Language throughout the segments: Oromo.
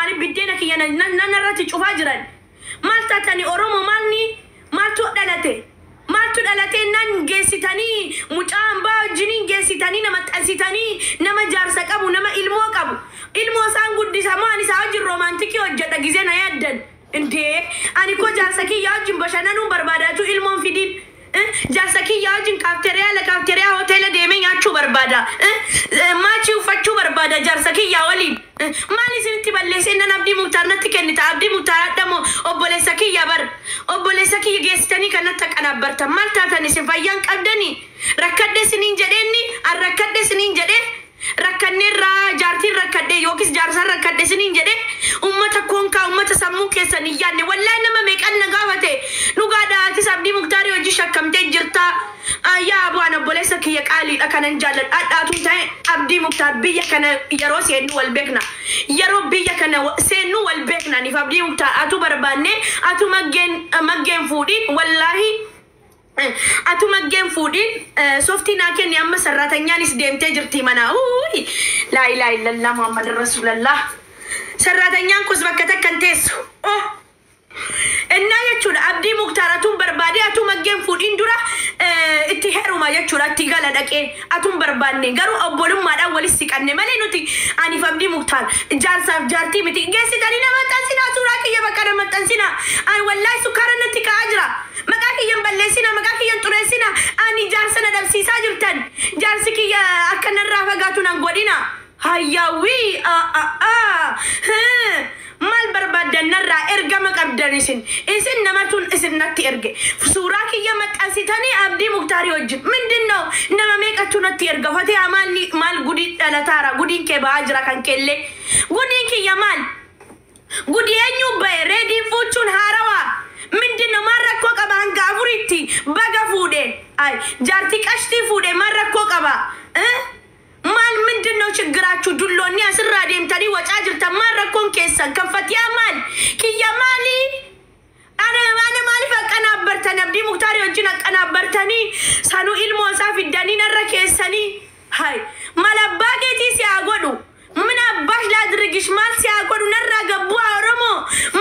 maali biddena kiyana nanarratti cufaa jiran maal taatani oromo maaltu dhalate nan geessitanii mucaan baa jiniin geessitanii nama xasitanii nama jaarsa qabu nama ilmoo qabu ilmoo isaan guddisa maan isaa wajjin romantikii hojjedha gizee na yaaddan indee ani ko jaarsa kiyya wajjin bashannanuu barbaadaatu ilmoon fidiin jaarsa kiyya wajjin kaafteriyaa hoteela deemee nyaachuu barbaada maachii uffachuu barbaada jaarsa kiyya waliin maal isinitti balleessee nan Abdii Muktaar natti kennita Abdii Muktaar addamoo obboleessa kiyya geessitanii kanatti qanabbartan maal taatan isin fayyaan qabdanii rakkadde siniin jedheenni arrakkadde siniin jedhee rakkanneerraa jaartiin rakkadde yookis jaarsaan rakkadde siniin jedhee ummata koonkaa ummata sammuu keessan hin yaadne wallaahi nama meeqan na gaafate dhugaadhaatis Abdii Muktaar hojii shakkamtee jirtaa yaa abu'aan obboleessa kiyya qaaliidha kanan jaalladhaadhaatu ta'e Abdii Muktaar biyya kana yeroo seennu wal beekna yeroo biyya kana seennu wal beekna niif Abdii Muktaar atu barbaanne atu maggeen fuudhiin wallaahi atu maggeen fuudhiin softii naa kenni amma sarratanyaanis deemtee jirti mana laa ilaaha illallah Muhammad Rasuulallah sarratanyaan kus bakka takkan teessu innaa jechuudha Abdii Muktaar atuun barbaade atu maggeen fuudhiin dura itti heeruma jechuudha itti gala dhaqee atuun barbaanne garuu obbolummaadhaan walis siqanne malee nuti aniif Abdii Muktaar jaarsaaf jaartii miti geessitanii nama maxxansinaa suuraa kiyya bakka nama maxxansinaa ani wallaahi sukkaara natti ka'aa jira maqaa kiyyan balleessina maqaa kiyyan xureessina ani jaarsa na dhabsiisaa jirtan jaarsi kiyya akka narraa fagaatu nan godhina hayyaawii mal barbaadan narraa ergama qabdan isin namatun isin natti erge suuraa kiyya maxxansitanii Abdii Muktaar wajjin mindinno nama meeqatu natti erga fatee maal gudii dhalataara gudiin kee ba'aa jira kan keellee gudiin kiyya maal gudii eenyu bahe reediin fuuchuun haarawaa mindinno maal rakkoo qaba hanga afuritti baga fuudhe jaartii qashtii fuudhe maal rakkoo qaba maal mindinno ችግራችሁ ዱሎኒ አስራ deemtanii wacaa jirtan maal rakkoon keessan kanfatiyaa maal kiyya maali ana maali faqqanaabbartan Abdii Muktaar wajjin aqanaabbartanii sanu ilmoo isaa fiddanii narra keessanii hay mal abbaa keetii si agodhu ምን አባሽ ላድርግሽ ማል ሲያጎዱ ነራ ገቡ ኦሮሞ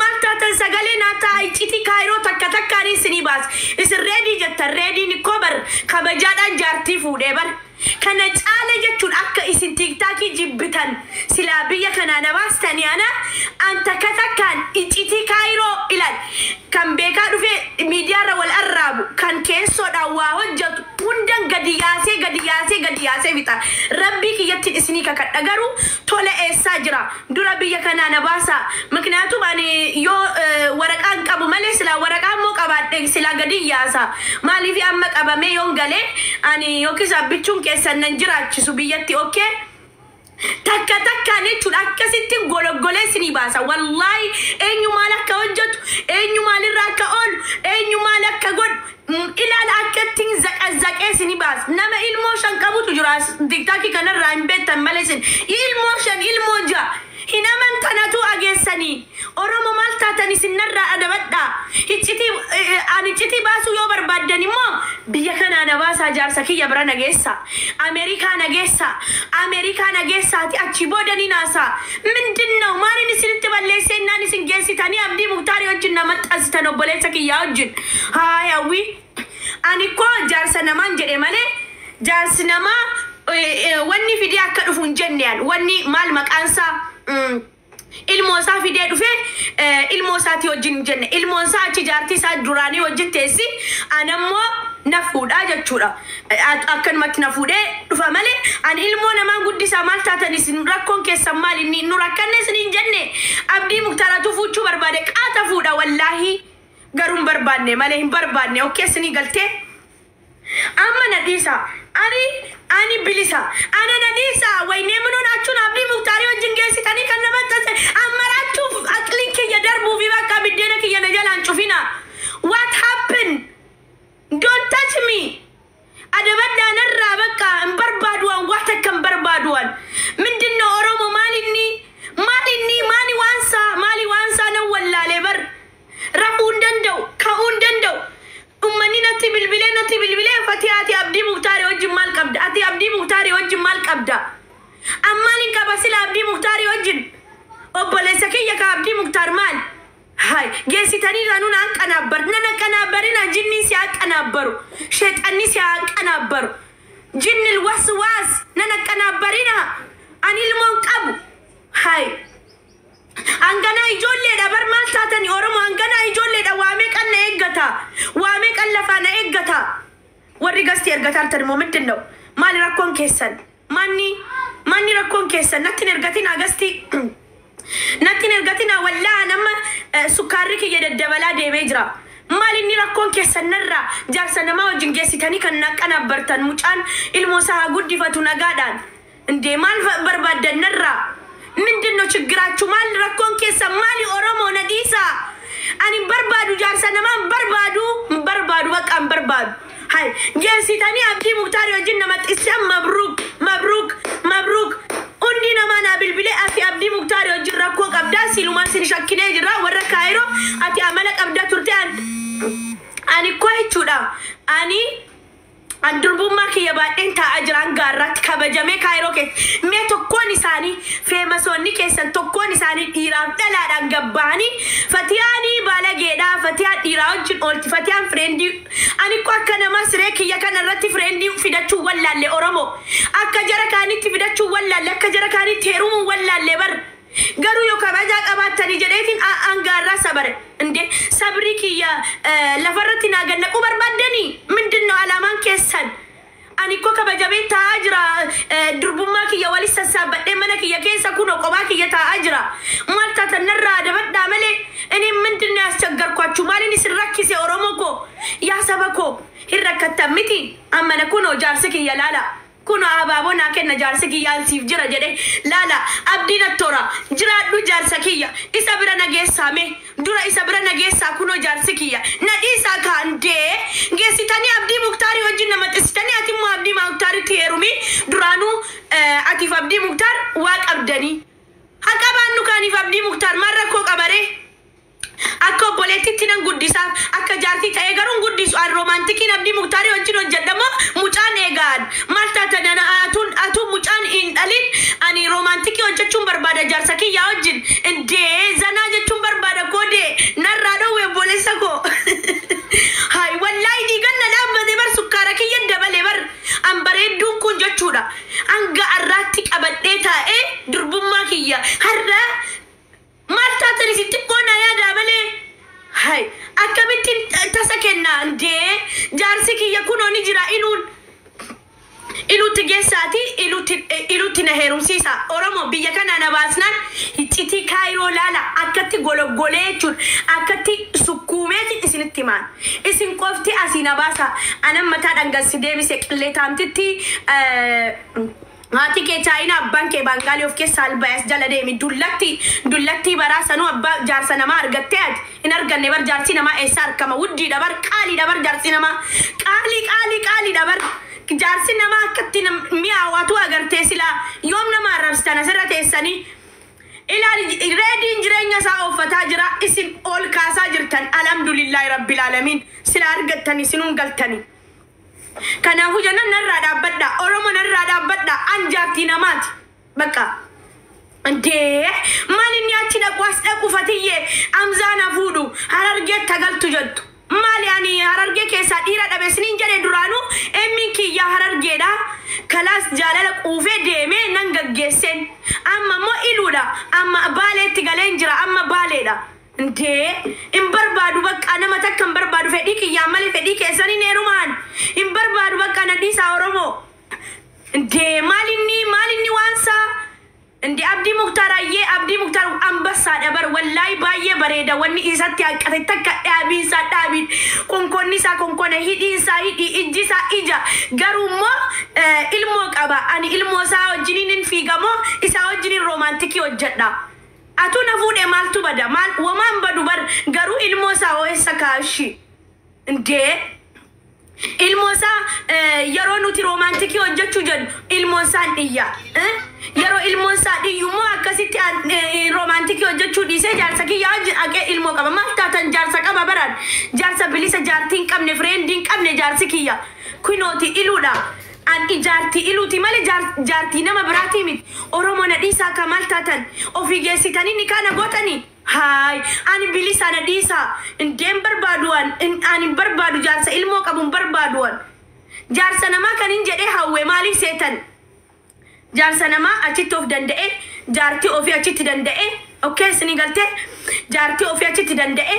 ማልታተን ሰገሌ ናታ አይጪቲ ካይሮ ተከተካኒ ስኒባስ እስ ሬዲ ጀተ ሬዲ ኒኮበር ከበጃዳን ጃርቲ ፉዴበር kana caale jechuun akka isin tiktaakii jibbitan silaa biyya kana nabaastanii ana anta katakkaan iccitii kaayiroo ilal kan beekaa dhufe miidiyaarra wal arraabu kan keessoodhaan waa hojjetu hundan gadi yaasee bixa rabbii kiyyatti isinii kakadha garuu tola eessaa jira dura biyya kana nabaasa miknyaatu ani yoo waraqaan qabu malee silaa waraqaan moo qabaadhe silaa gadi yaasa maaliif amma qabame yoon galee ani yookis abbichuun sannan jiraachisu biyyatti okay takka jechuudha akkasitti gologgolee sinii baasa wallaahi eenyu maal akka hojjetu eenyu maalirraa akka oolu eenyu maal akka godhu ilaala akkattiin zaqazaqee sinii baasa nama ilmoo shan qabutu jira tiktaakii kanarraa hin beektan malee sin ilmoo shan ilmoo ja'a hin amantanatu ageessanii oromo maal taatanii sinarraa adabadhaa iccitii baasuu yoo barbaaddan immoo biyya kana nabaasaa jaarsa kiyya bira nageessa Ameerikaa nageessaati achi boodanii naasaa mindinno maalin isinitti balleessee naan isin geessitanii Abdii Muktaar wajjin nama xasitan obboleessa kiyyaa wajjin haayawii ani koo jaarsa namaan jedhe malee jaarsi namaa wanni fidee akka dhufu hin jenneen wanni maal maqaansaa ilmoo isaa fidee dhufe ilmoo isaati wajjin jenne ilmoo isaa achi jaartii isaa duraanii wajjin teessi anammoo na fuudhaa jechuudha akkanumatti na fuudhee dhufa malee ani ilmoo namaa guddisaa maal taatan isin rakkoon keessan maal inni nu rakkanne isin hin jenne Abdii Muktaaratu fuudhuu barbaade qaata fuudha wallaahi garuu hin barbaanne malee hin barbaanne okkee isinii galtee amma nadhiisa ani bilisa ana nadhiisa waynee munuun achuun Abdii Muktaar wajjin geessitanii kan nama tase ammarachuuf aqliin kiyya darbuu fi bakka biddeena kiyya na jalaan cufina what happened don't touch me adabadhaan irraa bakka hin barbaaduwan wata kan barbaaduwan mindinno oromo maali waansaa nan wallaalee bar rafuun danda'u ka'uun danda'u ummanni natti bilbilee fatiyaati Abdii Muktaar wajjin maal qabda ati Abdii Muktaar wajjin maal qabda ammaan hin qaba sila Abdii Muktaar wajjin abdii muktaar maal hay geessitanii ranuun hanqanabbar nana qanabbarina jinni si hanqanabbaru sheexanni si hanqanabbaru jinnil waswaas nana qanabbarina ani ilmoon qabu hay angana ijoolleedha bar maal taatani oromo angana ijoolleedha waamee qanna eeggata waamee qallafaana eeggata warri gasti ergataan tanimo middin no maali rakkoon keessan manni rakkoon keessan nattin ergatina gasti nattin ergatina wallaa nama sukkaarri kiyya daddabalaa deemee jira maali inni rakkoon keessan narra jaarsa nama wajjin geessitanii kan naqanabbartan mucaan ilmoosaa guddifatu nagaadhaan indee maal barbaadan narra mindinno ችግራችሁ ማል rakkoon keessan maali oromo nadiisa ani barbaadu jaarsa nama barbaadu በቃ barbaadu hay geessitanii abdii muktaar wajjin nama xissan mabruk undi nama na bilbile ati abdii muktaar wajjin rakkoo qabdaa siluma sin shakkine jira warra kaayro ati amala qabda turte ani ko jechuudha ani Andurummaa kiyya baadheen taa'aa jiran gaarratti kabajamee kaayiroo keessa mee tokkoon isaanii feemasoonni keessan tokkoon isaanii dhiiraaf dhalaadhaan gabbaanii fatiyaanii baalageedhaa fatiyaan dhiiraa wajjin oolti fatiyaan fireendii ani ko akka nama siree kiyya kanarratti fireendii fidachuu wallaalle oromo akka jara kaanitti fidachuu wallaalle akka jara kaanitti heerumuu wallaalle bar garuu yoo kabajaa qabaatanii jedheetiin angaarraa sabare inde sabri kiyya lafarratti naaganna qubarbaddanii mindinno alaamaan keessan ani ko kabajamee taa'aa jira durbummaa kiyya walis sassaabadhee mana kiyya keessa kunoo qobaa kiyya taa'aa jira maal taatanarraa dabadhaa malee inni mindinno asjaggarkwachuu maaliin isin rakkise oromo ko yaa saba ko hin rakkattan miti ammana kunoo jaarsi kiyya laala kuno ababona kenna jaarsa kiyya siif jira jedhe lala abdina tora jiraadhu jaarsa kiyya isa bira nageessame dura isa bira nageessa kuno jaarsa kiyya nadisa kande geessitanii abdii muktaari wajjin nama xisitanii ati mu abdii muktaari teerumi duranu atif abdii muktaar waa qabdanii haqabaannu kaaniif abdii muktaar marra ko qabare akka boleetitti nan guddisaaf akka jaartii ta'ee garuun guddisu an romantikiin abdii muktaari wajjin hojjedhamo mucaan eegaan maal taatana atun mucaan hin dhalin ani romantikii hojjechuun barbaada jaarsa kiyyaa wajjin indee zanaa jechuun barbaada koodee narraa dhowwee boleessa koo hay wallaahi dhiiganna dhaabbate bar sukkaara kiyya dabale bar an bareedduun kun jechuudha hanga arraatti qabadhee taa'ee durbummaa kiyya har'a maal taatani sitti qoona yaada malee hay akkamittiin tasa kennaa indee jaarsi kiyya kunoo ni jira iluutti geessaati iluutti na heerumsiisa oromo biyya kana na baasnaan hicciti kaayiroo laala akkatti gologgolee jechuun akkatti sukkuumeeti isinitti maan isin qofti asii na baasa anan mataa dhangalsi deebise qillee taamtitti Mati ke China banke bangali of ke salbayas jala deemi dullatti barasanu abba jaarsa nama argatteet in arganne bar jaarsi nama esar kama wuddi dabar qali dabar jaarsi nama qali dabar jaarsi nama akkatti mi'a watu agarte sila yoom nama arabstana sirrate esani ilaali reedin jireenya saa uffata jira isin ol kaasaa jirtan alhamdulillahi rabbil alamin sila argattani sinun galtani kana hujana narra dabbadda oromo narra dabbadda anjati namati baka ande malini atti da kwasda kufatiye amzana fudu hararge tagaltu jattu mali ani hararge kesa dira dabe sinin jare duranu emminki ya hararge da kalas jalala qufe deme nan gaggesen amma mo iluda amma bale tigalenjira amma bale da inde in barbaadu bakka nama takkan barbaadu fedhi kiyya mali fedhi keessani neerumaan in barbaadu bakka nadisa oromo inde malini wansa inde abdii muktaar ambassa dabar wallahi baay'ee bareeda wanni isatti haqqate takka dhaabiinsa dhaabin konkonni sa konkone hidhiinsa hidhi ijjisa ija garummo ilmoo qaba ani ilmoo sa wajjinin fiigamo isa wajjinin romantiki hojjedha atuna fuudhe maaltu bada maal wamaan badu bar garuu ilmoo saa ho'essa kaashi indee ilmoo saa yeroo nuti romantikii hojjechuu jedhu ilmoo saan dhiyya yeroo ilmoo saa dhiyyummoo akkasitti romantikii hojjechuu dhiisee jaarsa kiyyaa wajjin aqee ilmoo qaba maal taatan jaarsa qaba baran jaarsa bilisa jaartiin qabne fireendiin qabne jaarsi kiyya kunooti iluudha an ijaarti iluuti malee jaartii nama biraatii miti. Oromoo na dhiisaa kamal taatan ofii geessitanii ni kana gootanii. Haay ani bilisa na dhiisaa indeen barbaaduwan ani barbaadu jaarsa ilmoo qabuun barbaaduwan. Jaarsa namaa kan hin jedhee hawwee maaliif seetan? Jaarsa namaa achitti of danda'e jaartii ofii achitti danda'e okay sini galte jaartii ofii achitti danda'e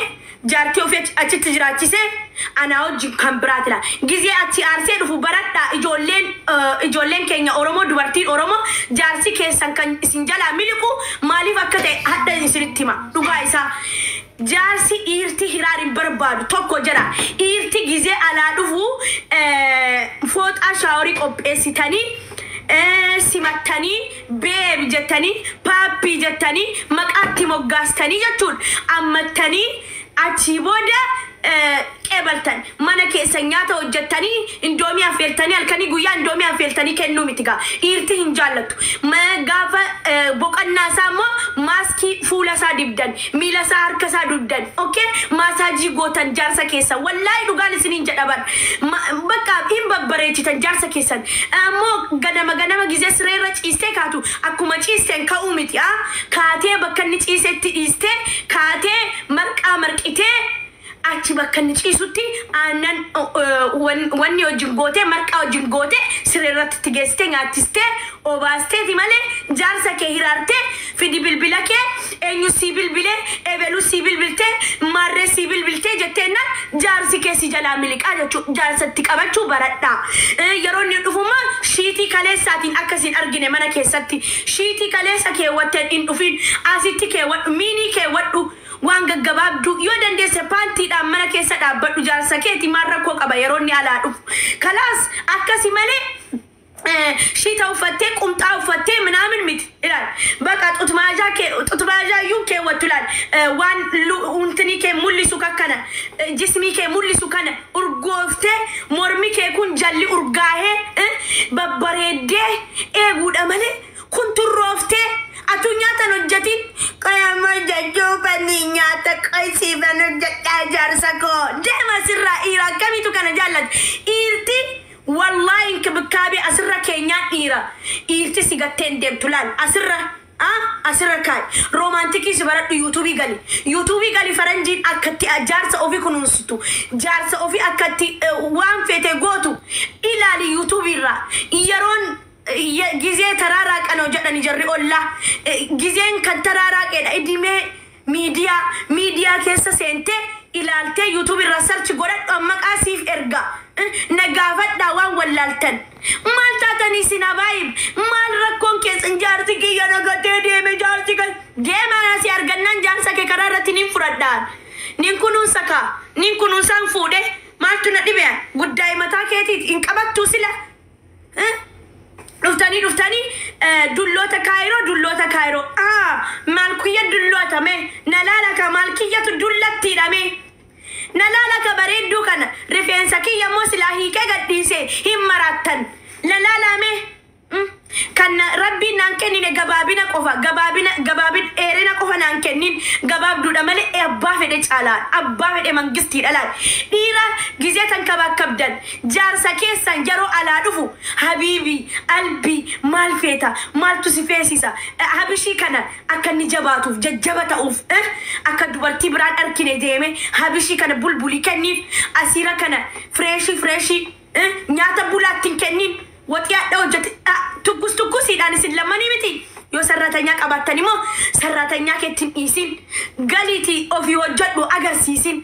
jaartii ofii achitti jiraachise ana hojii kan biraatila gizee achi aarsee dhufu baradhaa ijoolleen keenya Oromoo dubartiin Oromoo jaarsi keessan kan isin jalaa miliqu maaliif akka ta'e hadda isinitti hima dhugaa isaa. Jaarsi dhiirti hiraarin barbaadu tokko jira dhiirti gizee alaa dhufu fooxaa shaaworii qopheessitanii simattanii beebi jettanii paappi jettanii maqaatti moggaastanii jechuun ammattanii achi booda qeebaltan mana keessa nyaata hojjettanii indoomii affeeltanii halkanii guyyaa indoomii affeeltanii kennuu miti gaa dhiirti hin jaallattu. Gaafa boqonnaa isaa immoo maaskii fuula isaa dibdan miila isaa harka isaa duddan okay maasaajii gootan jaarsa keessan wallaahi dhugaan isiniin jedhaban bakka hin babbareechitan jaarsa keessan ammoo ganama gizee sireerra ciistee kaatu akkuma ciisteen ka'uu miti kaatee bakka inni ciisetti dhiistee kaatee marqaa marqitee achi bakka inni ciisutti aannan wanni wajjin gootee marqaa wajjin gootee sireerratti itti geessitee nyaachistee obaasteeti malee jaarsa kee hiraartee fidi bilbila kee eenyu sii bilbilee ebelu sii bilbiltee marree sii bilbiltee jetteennan jaarsi kee si jalaa miliqaa jechuudha jaarsatti qabachuu baradhaa. Yeroo inni dhufuma shiitii kaleessaatiin akkasiin argine mana keessatti shiitii kaleessa keewwatteen hin dhufin asitti keewwadhu miinii keewwadhu. Waan gaggabaabdu yoo dandeesse paantiidhaan mana keessa dhaabbadhu jaarsa keeti maal rakkoo qaba yeroo inni alaa dhufu. Kalaas akkasi malee shiita uffattee qumxaa uffattee minaamin miti ilaal bakka xutmaajaa iyyuu keewwattu ilaal waan untinii kee mul'isu kakkana jismii kee mul'isu kana urgooftee mormi kee kun jalli urgaahee babbareeddee eeguudha malee kun turrooftee addunyaa tan hojjetiin qaama jajjoobanii nyaata qaysiifan hojjedhaa jaarsa koo deema sirraa dhiira akkamiitu kana jaallatu dhiirti wallaahi inkibikaabii asirra keenyaan dhiirti si gatteen deemtu laal asirra kaay roomaantikii si baradhu yuutuubii gali faranjiin akkatti jaarsa ofii kunuunsitu jaarsa ofii akkatti waan feete gootu ilaali yuutuubiirraa yeroon gizee taraaraaqanoo jedhani jarri ollaa gizeen kan taraaraaqeedha idimee miidiyaa keessa seentee ilaaltee yuutuubii irra sarchi godhadhu maqaa siif erga nagaafadhaa waan wallaaltan maal taatanii sin abaayib maal rakkoon keessan jaarsi kiyya nagatee deeme jaarsi kan deemaa asii argannaan jaarsa kee karaa irratti nin fudhadhaan nin kunuunsaan fuudhe maaltu na dhibe guddaa mataa keetiit hin qabattuu sila dhuftanii dulloota kaayiroo maalkiyya dulloota mee nalaalaka maalkiyyatu dullattiidha mee nalaalaka bareedduu kana rifeensa kiyya immoo silaa hiikee gadhiisee hin maraattan lalaalame kan rabbiin naan kennine gabaabina qofa gabaabin dheerina qofa naan kennin gabaabduudha malee abbaa fedhe caalaan abbaa fedhe mangistiidha laal dhiira gizee tan kabakabdan jaarsa keessan yeroo alaa dhufu habiibii albii maal feeta maaltu si feesisa habishii kana akka inni jabaatuuf jajjaba ta'uuf akka dubartii biraan arkine deeme habishii kana bulbulii kenniif asiira kana fireeshii nyaata bulaattiin kennin watiyaadha hojjete tukkusiidhaan isin lammanii miti yoo sarratanyaa qabaattan immoo sarratanyaa keettiin dhiisin galiitii ofii hojjedhu agarsiisin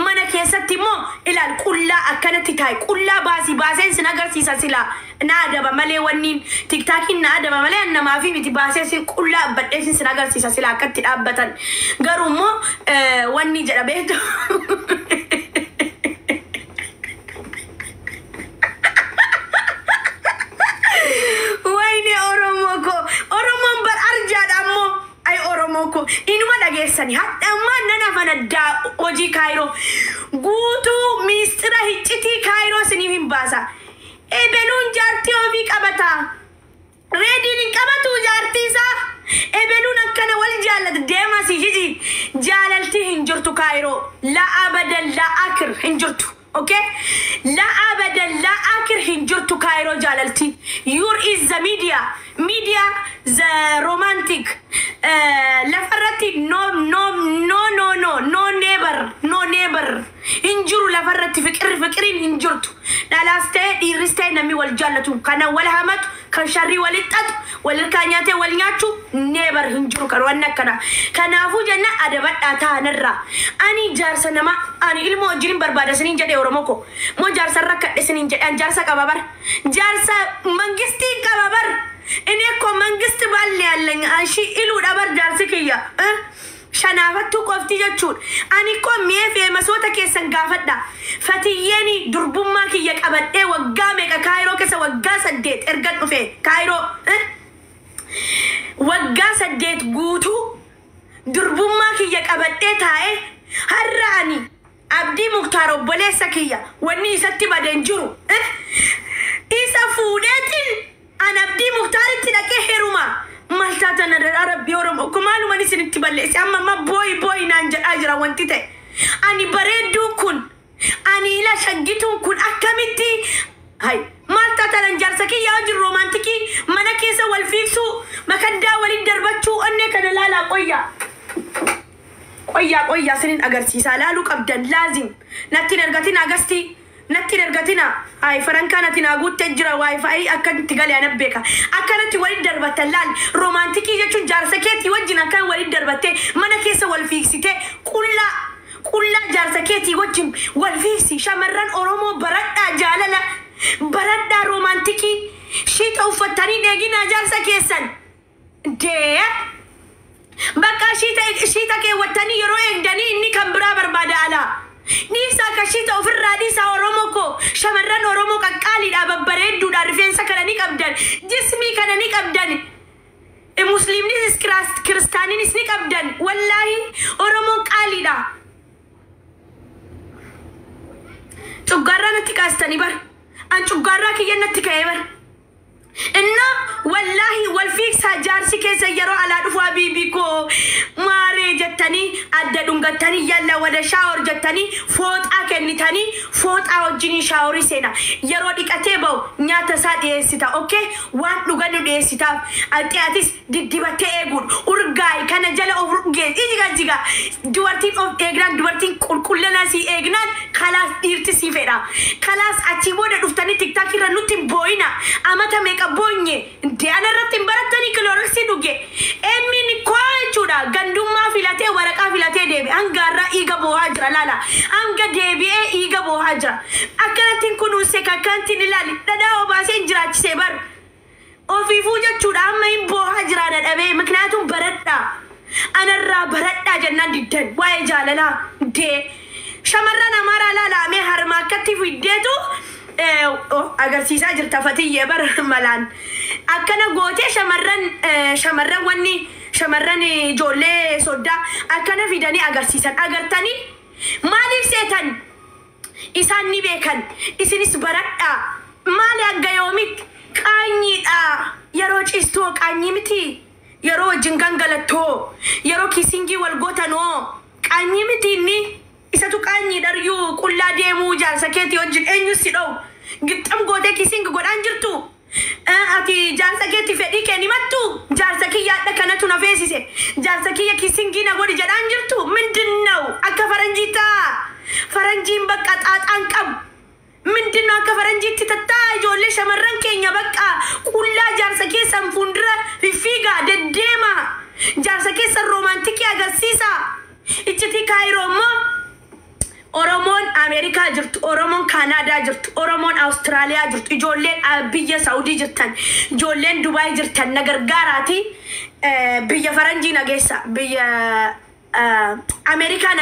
mana keessatti immoo ilaal qullaa akkanatti taa'e qullaa baaseen sin agarsiisa silaa na adaba malee wanniin tiktaakiin na adaba malee annamaa fi miti baaseen sin qullaa abbadheesin sin agarsiisa silaa akkatti dhaabbatan garuu immoo wanni jedha beektu inuma dhageessani hadhammaan nana fanaddaa hojii kaayiroo guutuu miistira hiccitii kaayiroo siniif hin baasa ebeluun jaartii ofii qabata reediin hin qabatu jaartii isaa ebeluun akkana wal jaallata deema si jiji jaalaltii hin jirtu kaayiroo la abadan la akir hin jirtu okay la abadan la akir hinjurtu Cairo jalalti your is the media the romantic la farati no never injuru la farati fikrin injurtu la laste iriste nami wal jallatu kana wal hamat kan sharri wal tat wal kanyate wal nyachu never injuru karwana kana fu janna adabada tanarra ani jarsa nama ani ilmo jirin barbada sinin jade oromoko mo jarsa rakade sinin jade jarsa kababar jarsa mangisti kababar ene ko mangisti balle allen ashi ilu dabar jarsa kiya shanafatu qofti jachud ani ko mefe masota kesan gafadda fatiyeni durbumma kiya qabadde wagame ka Cairo kesa wagga sadet ergan ufe Cairo wagga sadet gutu durbumma kiya qabadde tae harani abdi muktaro bolesa kiya wani isatti badenjuru isa fudetin an abdi muktari tidake heruma maltata na Arab yorom okumalu mani siniti balle amma ma boy nanja ajra wantite ani baredu kun ani ila shagitun kun akamiti hay maltata nan jarsaki yaji romantiki mana kesa wal fiksu makadda walid darbachu anne kana lala qoya sinin agarsiisa lalu qabdan lazim natti nergatina agasti natti nergatina ay faranka natti nagutte jira wifi akkanti gali anabeka akkanati walid darbatan romantiki jechun jarsaketi wajina kan walid darbate mana kesa wal fiksite kulla jarsaketi wajin wal fiksi shamarran oromo baradda jalala baradda romantiki shita ufatani degina jarsakesan de baka shita ke watani yoro endani inni kan bra barbada ala nisa ka shita ofirra disa oromoko shamarran oromo ka qali da babbaredu da rifensa kana ni qabdan jismi kana ni qabdan e muslimni kristani ni qabdan wallahi oromo qali da tugarra natikastani bar an tugarra kiyanati kaybar inna wallahi wal fiksa jarsi ke sayaro ala dufu habibiko mare jettani adda dungatani yalla wada shower jettani fota kenitani fota wajini showeri sena yaro dikate baw nyata sa desita okay wan duganu desita atiatis didibate egud urgay kana jala urge ijiga duwartin of egran duwartin kulkullana si egnan khalas irti si fera khalas achi boda duftani tiktak ranuti boina amata meka bonye de anarratin baratani kloroxi duge emini kwachuda ganduma filate waraka filate debi angarra iga bo hajra lala anga debi iga bo hajra akaratin kunu se kakantin lali dadawo basen jirachi sebar ofifu jachuda amma imbo hajra da dabe maknatum baradda anarra baradda jannan diddan waye jalala de shamarrana mara lala me harma katifu detu agarsiisa jirta fatiyye bar malan akkana goote shamarran wanni shamarran jolle sodda akkana fidani agarsiisan agartani malif setan isan ni bekan isinis baradda mali agayomit qanyida yaro cisto qanyimiti yaro jingangalatto yaro kisingi walgotano qanyimiti ni isatu qanyi daryu qulla demu jarsaketi wajin enyu sido gittam gode kising godan jirtu ati jarsaketi fedi keni mattu jarsaki yadda kanatu na fesise jarsaki ya kisingi na godi jadan jirtu mindinnaw akka faranjin bakka xaxan qab mindinnaw akka faranjiti tatta jolle shamarran kenya bakka qulla jarsaki sanfundra fifiga dedema jarsaki san romantiki agarsiisa ichiti Cairo mo Oromon America jirtu Oromon Canada jirtu Oromon Australia jirtu ijoolleen biyya Saudi jirtan ijoolleen Dubai jirtan nagargaaraati biyya faranjii nageessa biyya America